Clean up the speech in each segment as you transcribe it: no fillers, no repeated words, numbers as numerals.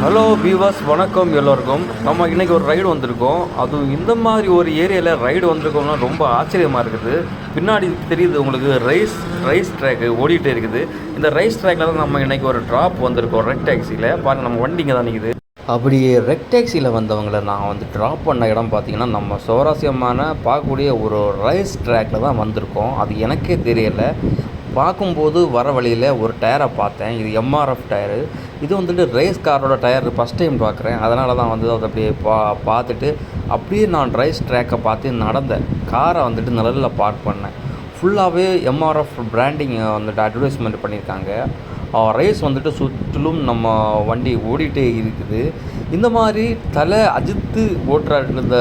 Hello viewers, வணக்கம் எல்லோருக்கும். நம்ம இன்றைக்கி ஒரு ரைடு வந்திருக்கோம். அதுவும் இந்த மாதிரி ஒரு ஏரியாவில் ரைடு வந்திருக்கோம்னா ரொம்ப ஆச்சரியமாக இருக்குது. பின்னாடி தெரியுது உங்களுக்கு ரைஸ் ட்ராக்கு ஓடிட்டே இருக்குது. இந்த ரைஸ் ட்ராக்கில் தான் நம்ம இன்றைக்கி ஒரு ட்ராப் வந்திருக்கோம் ரெட் டாக்ஸியில். பாருங்கள், நம்ம வண்டி இங்கே தான் நிற்குது. அப்படி ரெட் டாக்ஸியில் வந்தவங்களை நான் வந்து ட்ராப் பண்ண இடம் பார்த்திங்கன்னா நம்ம சுவாரஸ்யமான பார்க்கக்கூடிய ஒரு ரைஸ் ட்ராக்கில் தான் வந்திருக்கோம். அது எனக்கே தெரியலை. பார்க்கும்போது வர வழியில் ஒரு டயரை பார்த்தேன். இது எம்ஆர்எஃப் டயரு. இது வந்துட்டு ரேஸ் காரோட டயர் ஃபஸ்ட் டைம் பார்க்குறேன். அதனால தான் வந்து அதை அப்படியே பார்த்துட்டு அப்படியே நான் ரைஸ் ட்ராக்கை பார்த்து நடந்தேன். காரை வந்துட்டு நிழலில் பார்க் பண்ணேன். ஃபுல்லாகவே எம்ஆர்எஃப் பிராண்டிங் வந்துட்டு அட்வர்டைஸ்மெண்ட் பண்ணியிருக்காங்க. ரேஸ் வந்துட்டு சுற்றிலும் நம்ம வண்டி ஓடிட்டே இருக்குது. இந்த மாதிரி அஜித்து ஓட்டுற இந்த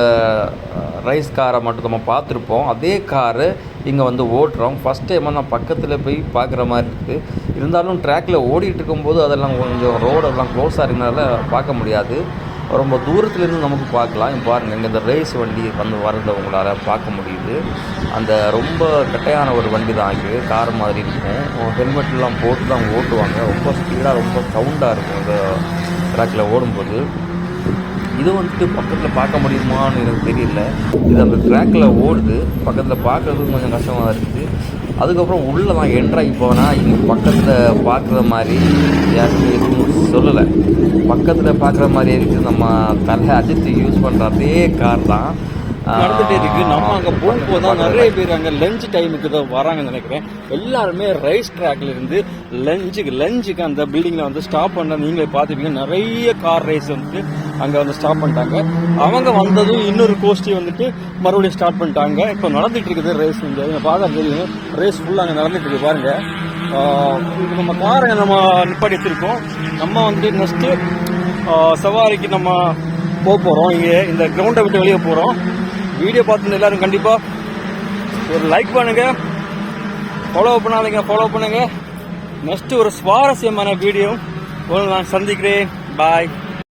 ரைஸ் காரை மட்டும் நம்ம பார்த்துருப்போம். அதே காரு இங்கே வந்து ஓட்டுறோம். ஃபஸ்ட் டைமாக நான் பக்கத்தில் போய் பார்க்குற மாதிரி இருக்குது. இருந்தாலும் ட்ராக்கில் ஓடிட்டு இருக்கும்போது அதெல்லாம் கொஞ்சம் ரோடெல்லாம் க்ளோஸாக இருக்கிறனால பார்க்க முடியாது. ரொம்ப தூரத்துலேருந்து நமக்கு பார்க்கலாம். இப்போ பாருங்கள், இங்கே இந்த ரேஸ் வண்டி வந்து வரதை உங்களால் பார்க்க முடியுது. அந்த ரொம்ப கட்டையான ஒரு வண்டி தான் இது. கார் மாதிரி இருக்கும். ஹெல்மெட்லாம் போட்டு தான் ஓட்டுவாங்க. ரொம்ப ஸ்பீடாக ரொம்ப சவுண்டாக இருக்கும் இந்த ட்ராக்கில் ஓடும்போது. இது வந்துட்டு பக்கத்தில் பார்க்க முடியுமான்னு எனக்கு தெரியல. இது அந்த ட்ராக்கில் ஓடுது. பக்கத்தில் பார்க்குறதுக்கு கொஞ்சம் கஷ்டமாக இருக்குது. அதுக்கப்புறம் உள்ளே தான் என்ட்ராகி போனால் இங்கே பக்கத்தில் பார்க்குற மாதிரி யாருமே எதுவும் சொல்லலை. பக்கத்தில் பார்க்குற மாதிரி இருக்குது. நம்ம அஜித் யூஸ் பண்ணுற அதே கார் தான் நடந்துகிட்டே இருக்குது. நம்ம அங்கே போகும்போது தான் நிறைய பேர் அங்கே லஞ்ச் டைமுக்கு தான் வராங்கன்னு நினைக்கிறேன். எல்லாருமே ரைஸ் ட்ராக்ல இருந்து லஞ்சுக்கு அந்த பில்டிங்கில் வந்து ஸ்டாப் பண்ண நீங்களே பார்த்துப்பீங்க. நிறைய கார் ரேஸ் வந்துட்டு அங்கே வந்து ஸ்டாப் பண்ணிட்டாங்க. அவங்க வந்ததும் இன்னொரு கோஷ்டி வந்துட்டு மறுபடியும் ஸ்டார்ட் பண்ணிட்டாங்க. இப்போ நடந்துட்டு இருக்குது ரேஸ். இங்கே பார்த்தா தெரியும், ரேஸ் ஃபுல்லாக அங்கே நடந்துட்டு இருக்கு. பாருங்க, இப்போ நம்ம காரை நம்ம நிப்பாட்டி வச்சிருக்கோம். நம்ம வந்து நெக்ஸ்ட்டு சவாரிக்கு நம்ம போக போகிறோம். இங்கே இந்த கிரவுண்டை விட்டு வெளியே போகிறோம். வீடியோ பார்த்துருந்து எல்லாரும் கண்டிப்பாக ஒரு லைக் பண்ணுங்கள். ஃபாலோ பண்ணுங்கள். நெக்ஸ்ட்டு ஒரு சுவாரஸ்யமான வீடியோ நான் சந்திக்கிறேன். பாய்.